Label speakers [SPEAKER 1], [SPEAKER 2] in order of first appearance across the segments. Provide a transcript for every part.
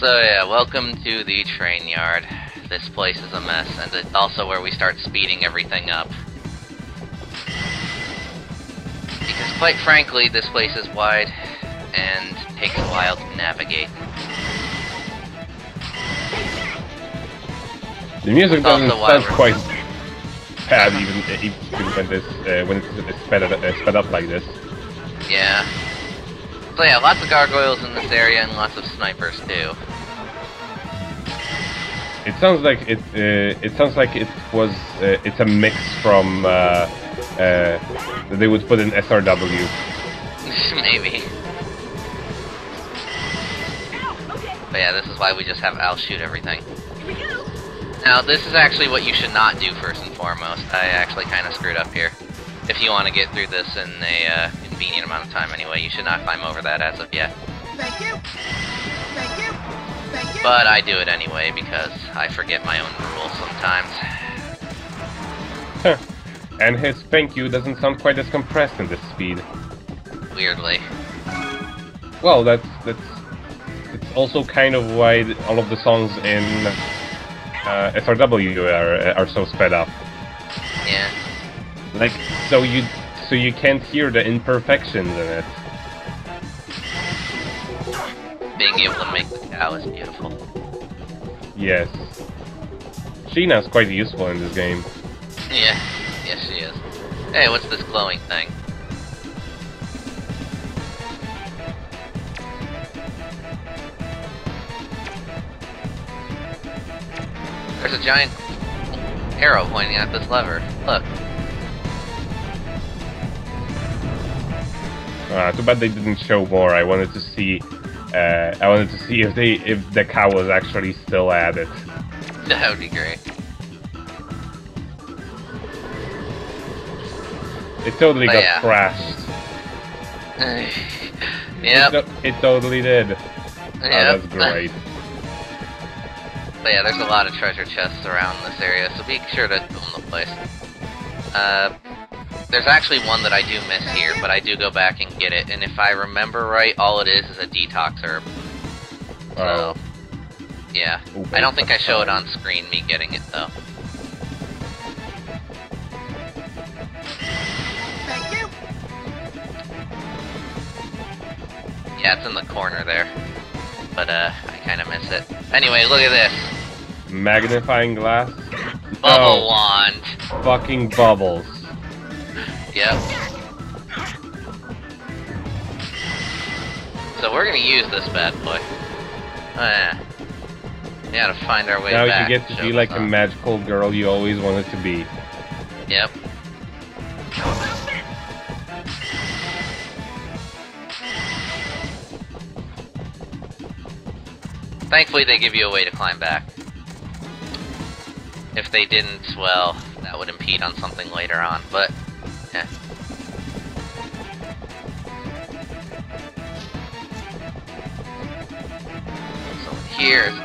[SPEAKER 1] So yeah, welcome to the train yard. This place is a mess, and it's also where we start speeding everything up. Because quite frankly, this place is wide, and takes a while to navigate.
[SPEAKER 2] The music doesn't sound quite bad even when it's sped up like this.
[SPEAKER 1] Yeah. So yeah, lots of gargoyles in this area and lots of snipers too.
[SPEAKER 2] It sounds like it's a mix from they would put in SRW.
[SPEAKER 1] Maybe. But yeah, this is why we just have Al shoot everything. Now, this is actually what you should not do first and foremost. I actually kind of screwed up here. If you want to get through this in a convenient amount of time anyway, you should not climb over that as of yet.
[SPEAKER 3] Thank you. Thank you. Thank you.
[SPEAKER 1] But I do it anyway because I forget my own rules sometimes.
[SPEAKER 2] Huh. And his thank you doesn't sound quite as compressed in this speed.
[SPEAKER 1] Weirdly.
[SPEAKER 2] Well, it's also kind of why all of the songs in SRW are so sped up.
[SPEAKER 1] Yeah.
[SPEAKER 2] Like so you can't hear the imperfections in it.
[SPEAKER 1] Being able to make the cow is beautiful.
[SPEAKER 2] Yes. Sheena's quite useful in this game.
[SPEAKER 1] Yeah. Yes, she is. Hey, what's this glowing thing? There's a giant arrow pointing at this lever. Look.
[SPEAKER 2] Too bad they didn't show more. I wanted to see if the cow was actually still at it.
[SPEAKER 1] That would be great.
[SPEAKER 2] It totally got crashed.
[SPEAKER 1] Yep.
[SPEAKER 2] It totally did.
[SPEAKER 1] Yep.
[SPEAKER 2] Oh, that's great.
[SPEAKER 1] But yeah, there's a lot of treasure chests around this area, so be sure to boom the place. There's actually one that I do miss here, but I do go back and get it, and if I remember right, all it is a detox herb. So, yeah.
[SPEAKER 2] Ooh,
[SPEAKER 1] I don't think I show it on screen, me getting it, though.
[SPEAKER 3] Thank you.
[SPEAKER 1] Yeah, it's in the corner there. But, I kinda miss it. Anyway, look at this.
[SPEAKER 2] Magnifying glass?
[SPEAKER 1] Bubble wand.
[SPEAKER 2] Fucking bubbles.
[SPEAKER 1] Yep. So we're gonna use this bad boy. We gotta find our way
[SPEAKER 2] now
[SPEAKER 1] back.
[SPEAKER 2] Now you get to be like a magical girl you always wanted to be.
[SPEAKER 1] Yep. Thankfully they give you a way to climb back. If they didn't, well, that would impede on something later on, but, yeah. So here's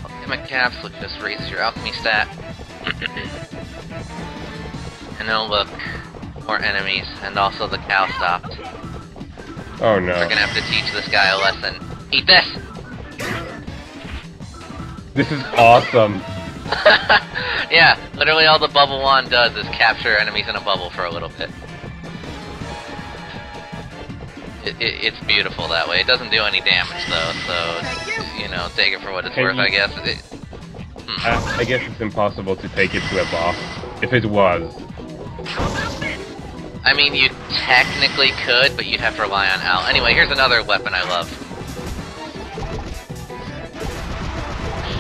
[SPEAKER 1] alchemic caps, which just raises your alchemy stat. And oh look, more enemies, and also the cow stopped.
[SPEAKER 2] Oh no.
[SPEAKER 1] We're gonna have to teach this guy a lesson. Eat this!
[SPEAKER 2] This is awesome.
[SPEAKER 1] Yeah, literally all the bubble wand does is capture enemies in a bubble for a little bit. It's beautiful that way. It doesn't do any damage though, so, you know, take it for what it's worth, I guess.
[SPEAKER 2] I guess it's impossible to take it to a boss. If it was.
[SPEAKER 1] I mean, you technically could, but you'd have to rely on Al. Anyway, here's another weapon I love.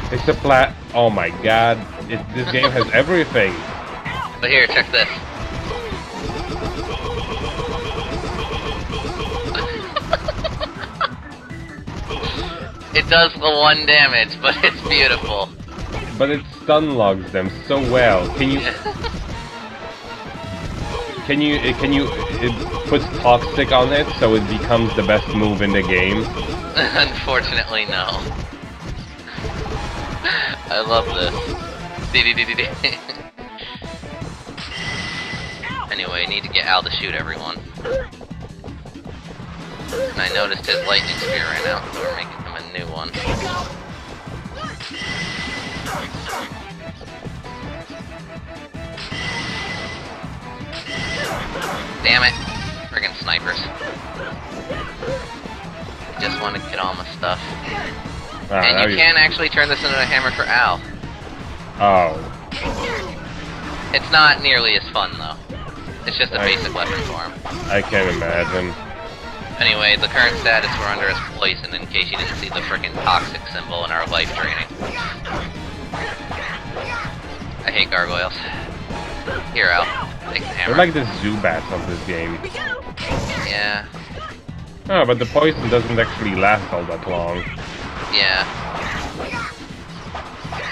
[SPEAKER 2] It's a oh my god, this game has everything.
[SPEAKER 1] But here, check this. It does the 1 damage, but it's beautiful.
[SPEAKER 2] But it stun logs them so well. Can you put toxic on it so it becomes the best move in the game?
[SPEAKER 1] Unfortunately, no. I love this. Anyway, need to get Al to shoot everyone. And I noticed his lightning spear ran out, so we're making him a new one. Damn it. Friggin' snipers. I just want to get all my stuff. And you can actually turn this into a hammer for Al.
[SPEAKER 2] Oh.
[SPEAKER 1] It's not nearly as fun, though. It's just a basic weapon for him.
[SPEAKER 2] I can't imagine.
[SPEAKER 1] Anyway, the current status we're under is poison, in case you didn't see the frickin' toxic symbol in our life training. I hate gargoyles. Here, Al. Take the hammer.
[SPEAKER 2] They're like the Zubats of this game.
[SPEAKER 1] Yeah.
[SPEAKER 2] Oh, but the poison doesn't actually last all that long.
[SPEAKER 1] Yeah.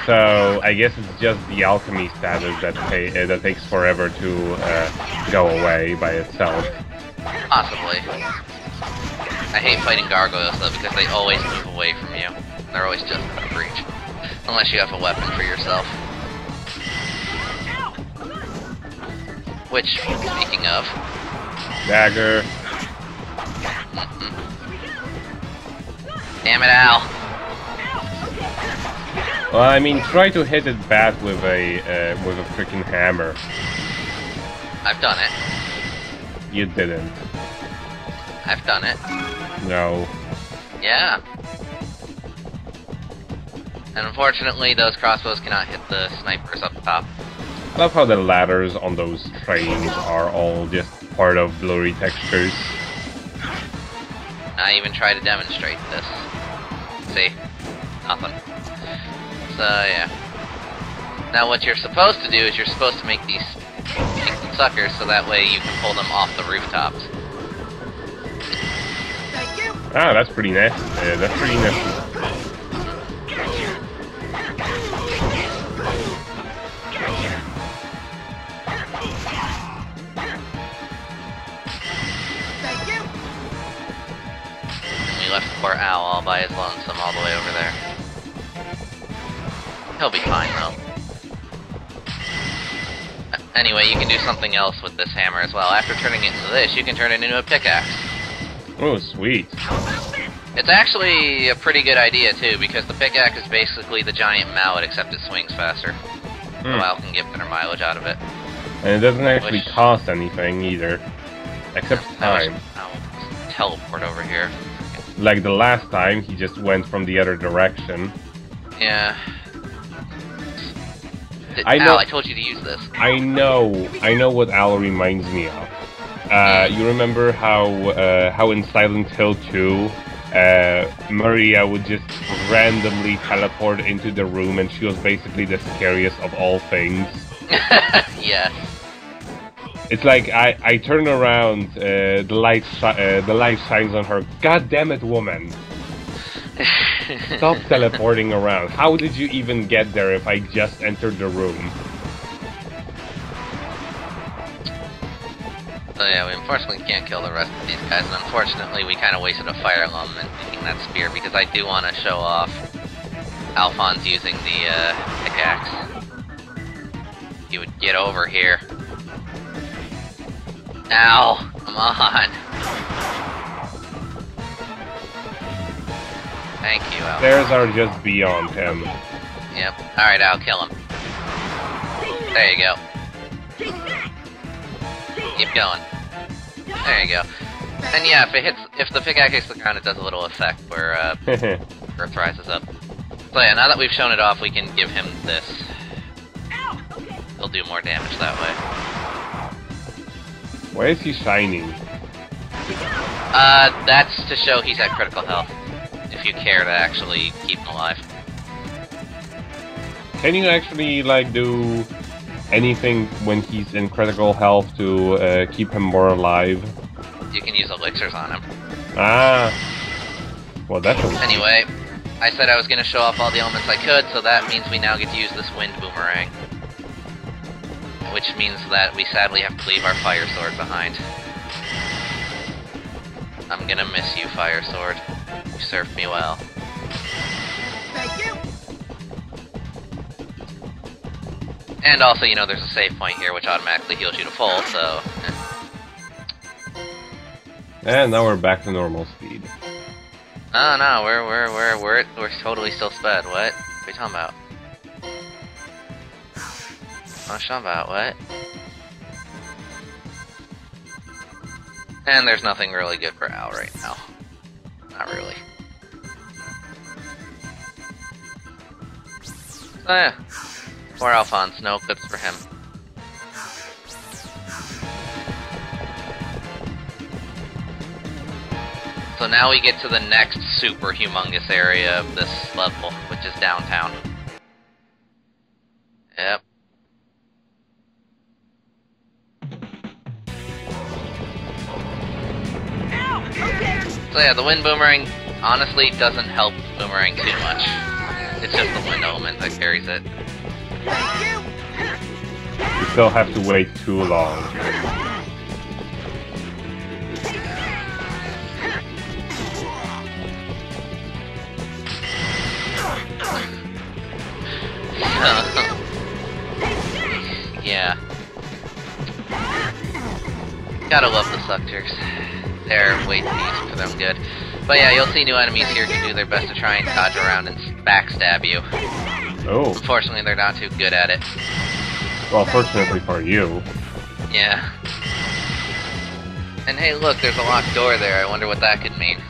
[SPEAKER 2] So, I guess it's just the alchemy status that takes forever to go away by itself.
[SPEAKER 1] Possibly. I hate fighting gargoyles, though, because they always move away from you. They're always just out of reach. Unless you have a weapon for yourself. Which, speaking of...
[SPEAKER 2] Dagger.
[SPEAKER 1] Damn it, Al!
[SPEAKER 2] Well, I mean, try to hit it bad with a freaking hammer.
[SPEAKER 1] I've done it.
[SPEAKER 2] You didn't.
[SPEAKER 1] I've done it.
[SPEAKER 2] No.
[SPEAKER 1] Yeah. And unfortunately, those crossbows cannot hit the snipers up top.
[SPEAKER 2] I love how the ladders on those trains are all just part of blurry textures.
[SPEAKER 1] I even try to demonstrate this. See? Nothing. So, yeah. Now what you're supposed to do is you're supposed to make these suckers so that way you can pull them off the rooftops.
[SPEAKER 2] Ah, that's pretty nasty. Yeah, that's pretty nasty.
[SPEAKER 1] And we left poor Al all by his lonesome all the way over there. He'll be fine, though. Anyway, you can do something else with this hammer as well. After turning it into this, you can turn it into a pickaxe.
[SPEAKER 2] Oh, sweet.
[SPEAKER 1] It's actually a pretty good idea, too, because the pickaxe is basically the giant mallet, except it swings faster. So Al can get better mileage out of it.
[SPEAKER 2] And it doesn't actually cost anything, either. Except time.
[SPEAKER 1] I'll teleport over here.
[SPEAKER 2] Like the last time, he just went from the other direction.
[SPEAKER 1] Yeah.
[SPEAKER 2] I know.
[SPEAKER 1] Al, I told you to use this.
[SPEAKER 2] I know what Al reminds me of. You remember how in Silent Hill 2, Maria would just randomly teleport into the room, and she was basically the scariest of all things.
[SPEAKER 1] Yeah.
[SPEAKER 2] It's like I turn around, the light shines on her. God damn it, woman! Stop teleporting around. How did you even get there if I just entered the room?
[SPEAKER 1] So yeah, we unfortunately can't kill the rest of these guys, and unfortunately we kind of wasted a fire element making that spear, because I do want to show off Alphonse using the pickaxe. He would get over here. Ow! Come on! Thank you, Al.
[SPEAKER 2] Stairs are just beyond him.
[SPEAKER 1] Yep. Alright, Al, kill him. There you go. Keep going. There you go. And yeah, if the pickaxe hits the ground, it does a little effect where Earth rises up. So yeah, now that we've shown it off, we can give him this. He'll do more damage that way.
[SPEAKER 2] Why is he shining?
[SPEAKER 1] That's to show he's at critical health. If you care to actually keep him alive.
[SPEAKER 2] Can you actually, like, do anything when he's in critical health to keep him more alive?
[SPEAKER 1] You can use elixirs on him.
[SPEAKER 2] Ah. Well, that's a...
[SPEAKER 1] Anyway, I said I was going to show off all the elements I could, so that means we now get to use this wind boomerang. Which means that we sadly have to leave our fire sword behind. I'm gonna miss you, fire sword. You served me well.
[SPEAKER 3] Thank you.
[SPEAKER 1] And also, you know, there's a save point here which automatically heals you to full, so...
[SPEAKER 2] And now we're back to normal speed.
[SPEAKER 1] Oh no, we're totally still sped, what? are you talking about? What you talking about? What? And there's nothing really good for Al right now. Not really. So yeah. Poor Alphonse, no clips for him. So now we get to the next super humongous area of this level, which is downtown. Yep. So yeah, the wind boomerang honestly doesn't help boomerang too much. It's just the wind element that carries it.
[SPEAKER 2] You still have to wait too long.
[SPEAKER 1] Yeah. Gotta love the suckers. They're way too easy for them good. But yeah, you'll see new enemies here who do their best to try and dodge around and backstab you.
[SPEAKER 2] Oh.
[SPEAKER 1] Unfortunately, they're not too good at it.
[SPEAKER 2] Well, fortunately for you.
[SPEAKER 1] Yeah. And hey, look, there's a locked door there. I wonder what that could mean.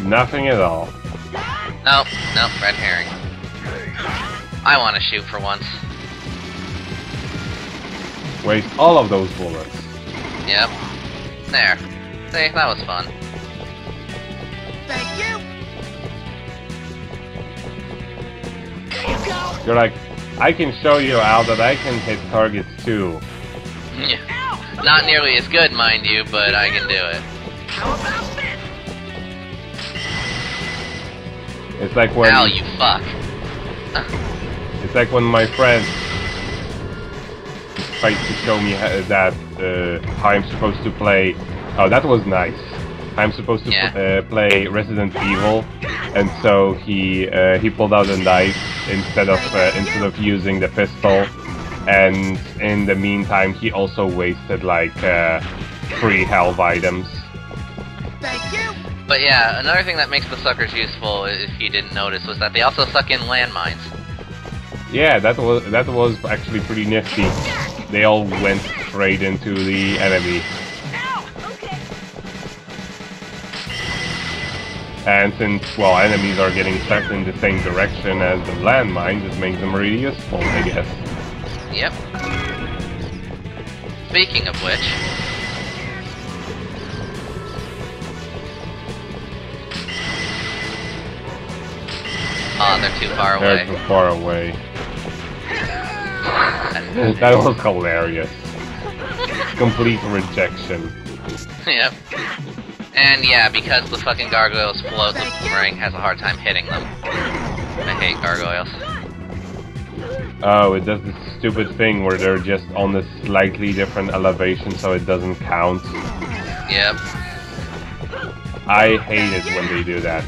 [SPEAKER 2] Nothing at all.
[SPEAKER 1] Nope, nope, red herring. I want to shoot for once.
[SPEAKER 2] Waste all of those bullets.
[SPEAKER 1] Yep. There. See, that was fun.
[SPEAKER 3] Thank you. There you go.
[SPEAKER 2] You're like, I can show you, Al, that I can hit targets too.
[SPEAKER 1] Yeah. Not nearly as good, mind you, but I can do it.
[SPEAKER 3] How about this?
[SPEAKER 2] It's like when
[SPEAKER 1] Al, you fuck.
[SPEAKER 2] it's like when my friend tried to show me that how I'm supposed to play. Oh, that was nice. I'm supposed to play Resident Evil, and so he pulled out a knife instead of using the pistol, and in the meantime he also wasted like 3 health items.
[SPEAKER 3] Thank you.
[SPEAKER 1] But yeah, another thing that makes the suckers useful, if you didn't notice, was that they also suck in landmines.
[SPEAKER 2] Yeah, that was actually pretty nifty. They all went straight into the enemy.
[SPEAKER 3] Okay.
[SPEAKER 2] And since, well, enemies are getting sucked in the same direction as the landmines, it makes them really useful, I guess.
[SPEAKER 1] Yep. Speaking of which... Oh, they're too far away.
[SPEAKER 2] They're too far away. That was hilarious. Complete rejection.
[SPEAKER 1] Yep. And yeah, because the fucking gargoyles float, the boomerang has a hard time hitting them. I hate gargoyles.
[SPEAKER 2] Oh, it does this stupid thing where they're just on a slightly different elevation so it doesn't count.
[SPEAKER 1] Yep.
[SPEAKER 2] I hate it when they do that.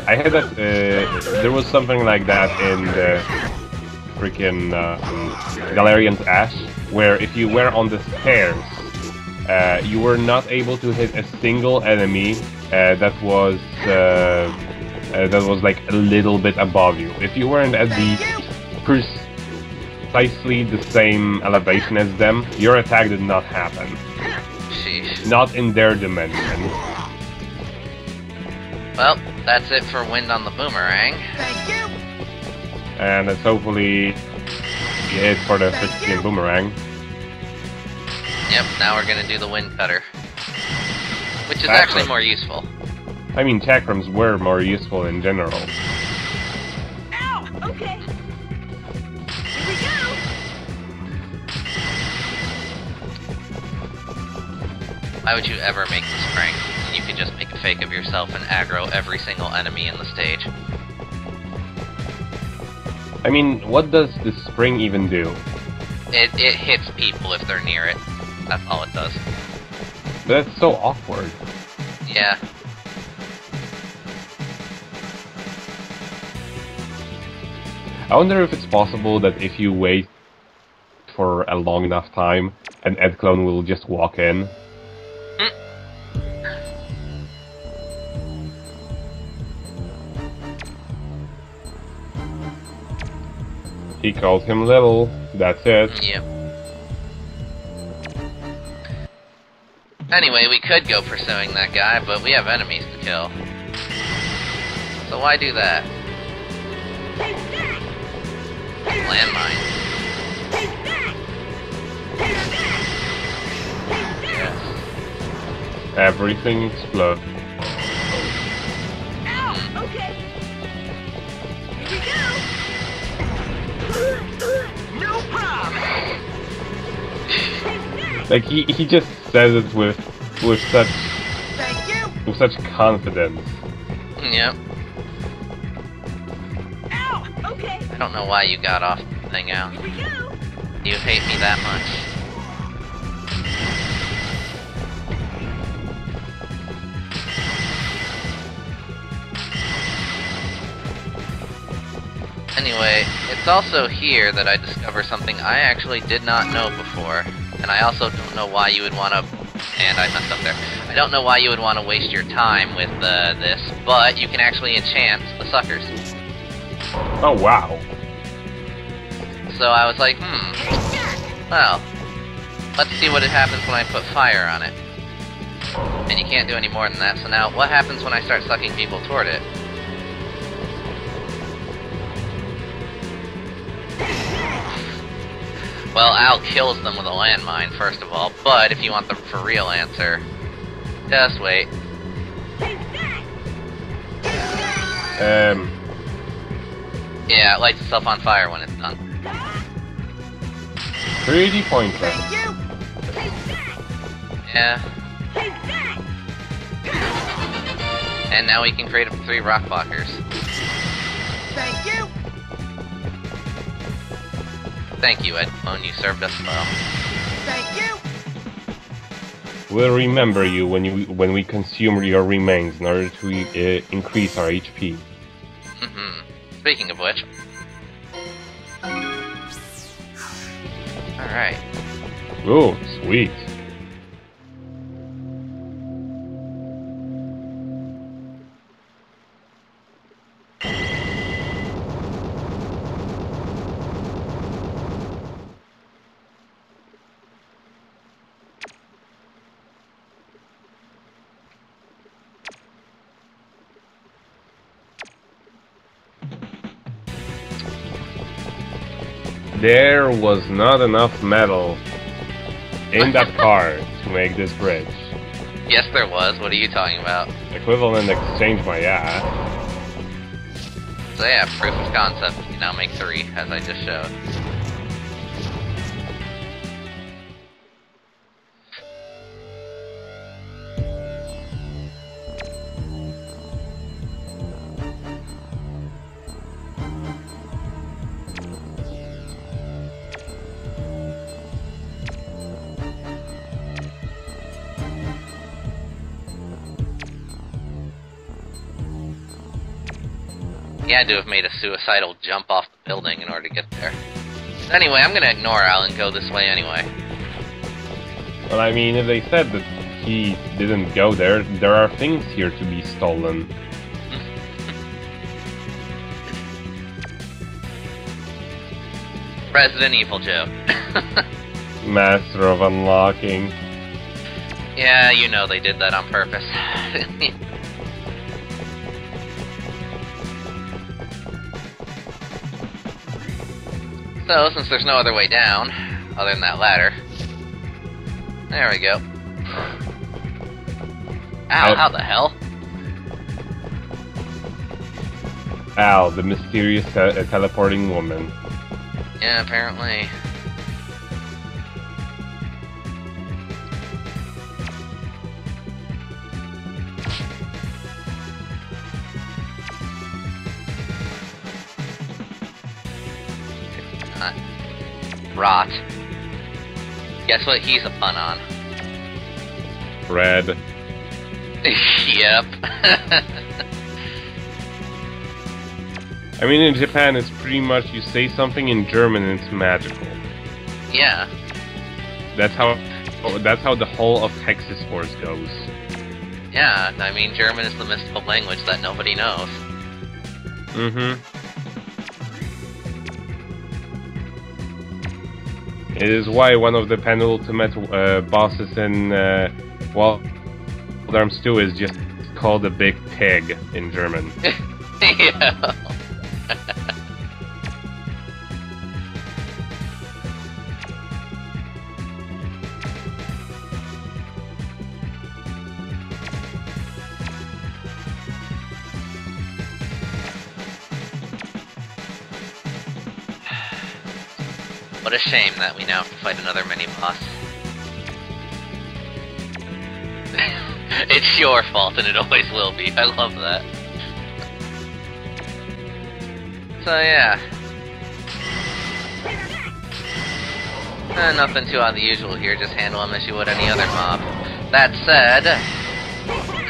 [SPEAKER 2] I had that, there was something like that in the freaking Galarian's Ash, where if you were on the stairs, you were not able to hit a single enemy that was like a little bit above you. If you weren't at the precisely the same elevation as them, your attack did not happen.
[SPEAKER 1] Sheesh.
[SPEAKER 2] Not in their dimension.
[SPEAKER 1] Well, that's it for wind on the boomerang.
[SPEAKER 3] Thank you.
[SPEAKER 2] And that's hopefully it for the freaking boomerang.
[SPEAKER 1] Yep, now we're gonna do the wind cutter. Which is
[SPEAKER 2] Chakrams.
[SPEAKER 1] actually more useful.
[SPEAKER 2] I mean, chakrams were more useful in general.
[SPEAKER 3] Ow. Okay. Here we go.
[SPEAKER 1] Why would you ever make this prank? You could just make a fake of yourself and aggro every single enemy in the stage.
[SPEAKER 2] I mean, what does the spring even do?
[SPEAKER 1] It hits people if they're near it. That's all it does.
[SPEAKER 2] That's so awkward.
[SPEAKER 1] Yeah.
[SPEAKER 2] I wonder if it's possible that if you wait for a long enough time, an Ed clone will just walk in. He called him little. That's it.
[SPEAKER 1] Yep. Anyway, we could go pursuing that guy, but we have enemies to kill. So why do that? Landmine. Yes.
[SPEAKER 2] Everything explodes.
[SPEAKER 3] Ow! Okay. Here we go. No problem.
[SPEAKER 2] Like he just says it with such
[SPEAKER 3] Thank you.
[SPEAKER 2] confidence.
[SPEAKER 1] Yep.
[SPEAKER 3] Ow! Okay.
[SPEAKER 1] I don't know why you got off the thing out.
[SPEAKER 3] Here we go.
[SPEAKER 1] You hate me that much. Anyway, it's also here that I discover something I actually did not know before. And I also don't know why you would want to... And I messed up there. I don't know why you would want to waste your time with this, but you can actually enchant the suckers.
[SPEAKER 2] Oh wow.
[SPEAKER 1] So I was like, well, let's see what happens when I put fire on it. And you can't do any more than that, so now what happens when I start sucking people toward it? Well, Al kills them with a landmine, first of all, but if you want the for real answer, just wait. Yeah, it lights itself on fire when it's done.
[SPEAKER 2] Pretty pointless.
[SPEAKER 3] Thank you.
[SPEAKER 1] Yeah. And now we can create up to 3 rock blockers.
[SPEAKER 3] Thank you.
[SPEAKER 1] Thank you, Ed Clone, you served us well.
[SPEAKER 3] Thank you.
[SPEAKER 2] We'll remember you when we consume your remains in order to increase our HP.
[SPEAKER 1] Speaking of which. Alright.
[SPEAKER 2] Ooh, sweet. There was not enough metal in that car to make this bridge.
[SPEAKER 1] Yes, there was. What are you talking about?
[SPEAKER 2] Equivalent exchange my ass.
[SPEAKER 1] So yeah, proof of concept. You can now make 3, as I just showed. He had to have made a suicidal jump off the building in order to get there. Anyway, I'm gonna ignore Al and go this way anyway.
[SPEAKER 2] Well, I mean, if they said that he didn't go there, there are things here to be stolen.
[SPEAKER 1] Resident Evil joke.
[SPEAKER 2] Master of unlocking.
[SPEAKER 1] Yeah, you know they did that on purpose. So, since there's no other way down, other than that ladder... There we go. Ow, how the hell?
[SPEAKER 2] Al, the mysterious teleporting woman.
[SPEAKER 1] Yeah, apparently. Rot. Guess what he's a pun on?
[SPEAKER 2] Red.
[SPEAKER 1] Yep.
[SPEAKER 2] I mean, in Japan, it's pretty much you say something in German and it's magical.
[SPEAKER 1] Yeah.
[SPEAKER 2] That's how the whole of Texas Force goes.
[SPEAKER 1] Yeah, I mean, German is the mystical language that nobody knows.
[SPEAKER 2] Mm-hmm. It is why one of the penultimate bosses in Wild Arms 2 is just called a big pig in German.
[SPEAKER 1] Yeah. What a shame that we now have to fight another mini-boss. It's your fault, and it always will be. I love that. So yeah. Nothing too out of the usual here, just handle him as you would any other mob. That said,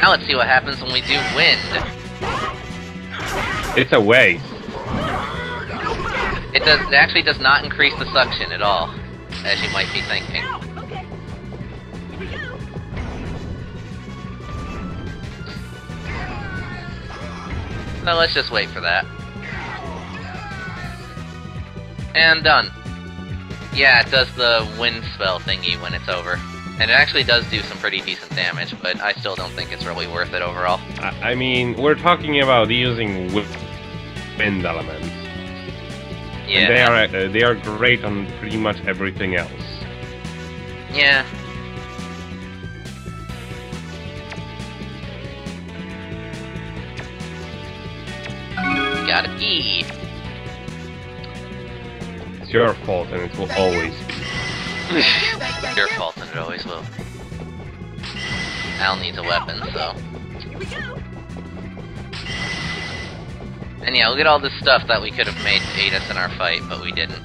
[SPEAKER 1] now let's see what happens when we do wind.
[SPEAKER 2] It's a waste.
[SPEAKER 1] It actually does not increase the suction at all, as you might be thinking. So let's just wait for that. And done. Yeah, it does the wind spell thingy when it's over. And it actually does do some pretty decent damage, but I still don't think it's really worth it overall.
[SPEAKER 2] I mean, we're talking about using wind elements.
[SPEAKER 1] Yeah.
[SPEAKER 2] And they are great on pretty much everything else.
[SPEAKER 1] Yeah. Got an E.
[SPEAKER 2] It's your fault, and it will always be.
[SPEAKER 1] Your fault, and it always will. Al needs a weapon, so. And yeah, look at all this stuff that we could have made to aid us in our fight, but we didn't.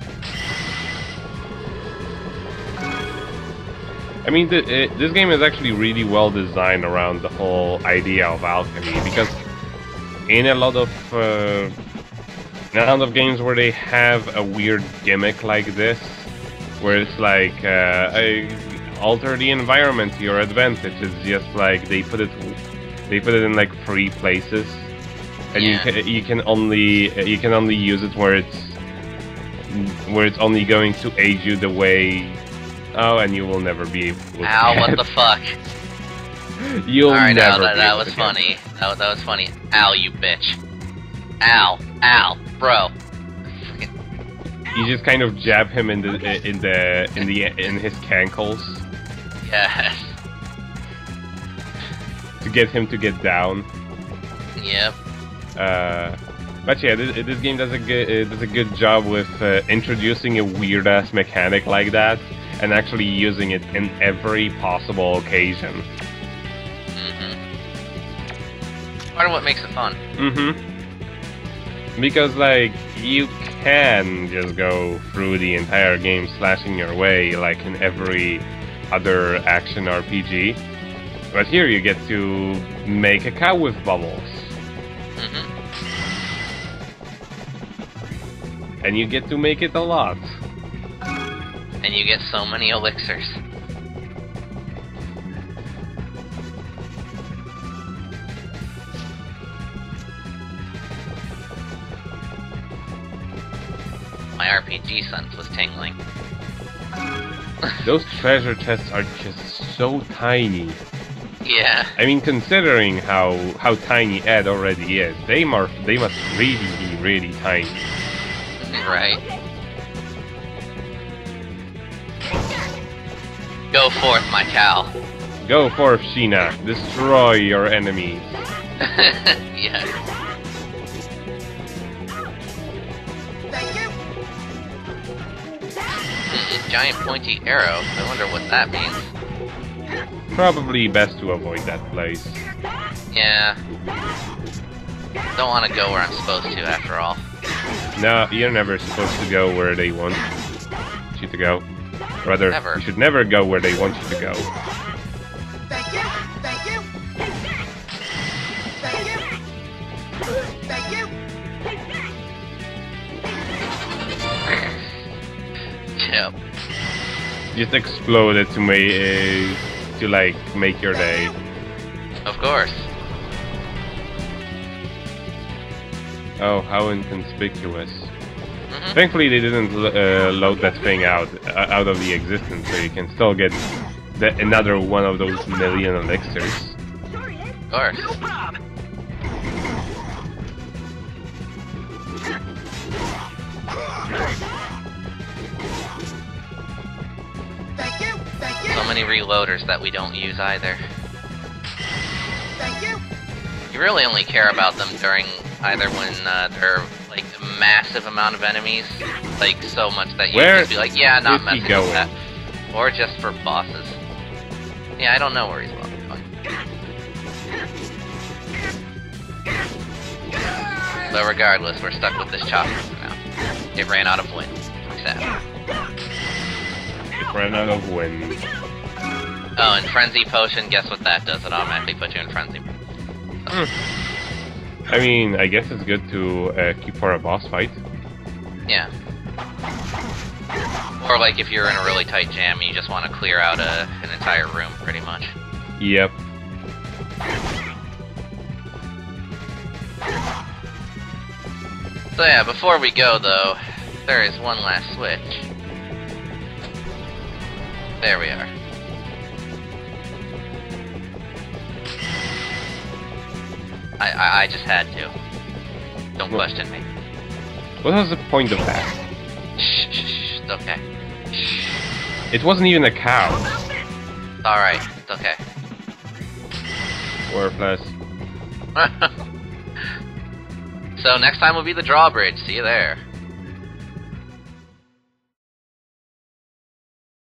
[SPEAKER 2] I mean, this game is actually really well designed around the whole idea of alchemy, because in a lot of games where they have a weird gimmick like this, where it's like alter the environment to your advantage. It's just like they put it in like 3 places. And
[SPEAKER 1] yeah.
[SPEAKER 2] you can only use it where it's only going to aid you the way. Oh, and you will never be able to.
[SPEAKER 1] Ow! What the fuck?
[SPEAKER 2] You'll
[SPEAKER 1] Alright,
[SPEAKER 2] never.
[SPEAKER 1] Al, that was funny. That was funny. Al, you bitch. Al, bro.
[SPEAKER 2] You just kind of jab him in his cankles.
[SPEAKER 1] Yes.
[SPEAKER 2] To get him to get down.
[SPEAKER 1] Yep.
[SPEAKER 2] But yeah, this game does a good job with introducing a weird ass mechanic like that and actually using it in every possible occasion.
[SPEAKER 1] Part of what makes it fun.
[SPEAKER 2] Because like you can just go through the entire game slashing your way like in every other action RPG, but here you get to make a cow with bubbles. And you get to make it a lot.
[SPEAKER 1] And you get so many elixirs. My RPG sense was tingling.
[SPEAKER 2] Those treasure chests are just so tiny.
[SPEAKER 1] Yeah.
[SPEAKER 2] I mean, considering how tiny Ed already is, they must really be really tiny.
[SPEAKER 1] Right. Go forth, my cow.
[SPEAKER 2] Go forth, Sheena. Destroy your enemies.
[SPEAKER 1] Yeah.
[SPEAKER 3] Thank you.
[SPEAKER 1] Giant pointy arrow. I wonder what that means.
[SPEAKER 2] Probably best to avoid that place.
[SPEAKER 1] Yeah. Don't want to go where I'm supposed to, after all.
[SPEAKER 2] No, you're never supposed to go where they want you to go. Rather,
[SPEAKER 1] Never.
[SPEAKER 2] you should never go where they want you to go.
[SPEAKER 3] Thank you. Thank you. Thank you. Thank you.
[SPEAKER 1] Yep.
[SPEAKER 2] Just explode it to make your day.
[SPEAKER 1] Of course.
[SPEAKER 2] Oh, how inconspicuous. Thankfully, they didn't load that thing out of the existence, so you can still get another one of those million elixirs.
[SPEAKER 1] Of course.
[SPEAKER 3] No problem. Thank you. Thank you.
[SPEAKER 1] So many reloaders that we don't use either.
[SPEAKER 3] Thank you.
[SPEAKER 1] You really only care about them during either when they're like a massive amount of enemies, like so much that you just be like, yeah, not messing with that. Or just for bosses. Yeah, I don't know where he's going. But regardless, we're stuck with this chopper for now. It ran out of wind. Sad.
[SPEAKER 2] It ran out of wind.
[SPEAKER 1] Oh, and Frenzy Potion, guess what that does? It automatically puts you in Frenzy. So.
[SPEAKER 2] I mean, I guess it's good to keep for a boss fight.
[SPEAKER 1] Yeah. Or like if you're in a really tight jam and you just want to clear out an entire room, pretty much.
[SPEAKER 2] Yep.
[SPEAKER 1] So yeah, before we go though, there is one last switch. There we are. I just had to. Don't question me.
[SPEAKER 2] What was the point of that?
[SPEAKER 1] Shh, shh, shh, it's okay. Shh.
[SPEAKER 2] It wasn't even a cow.
[SPEAKER 1] It's alright, it's okay.
[SPEAKER 2] Worthless.
[SPEAKER 1] So next time will be the drawbridge. See you there.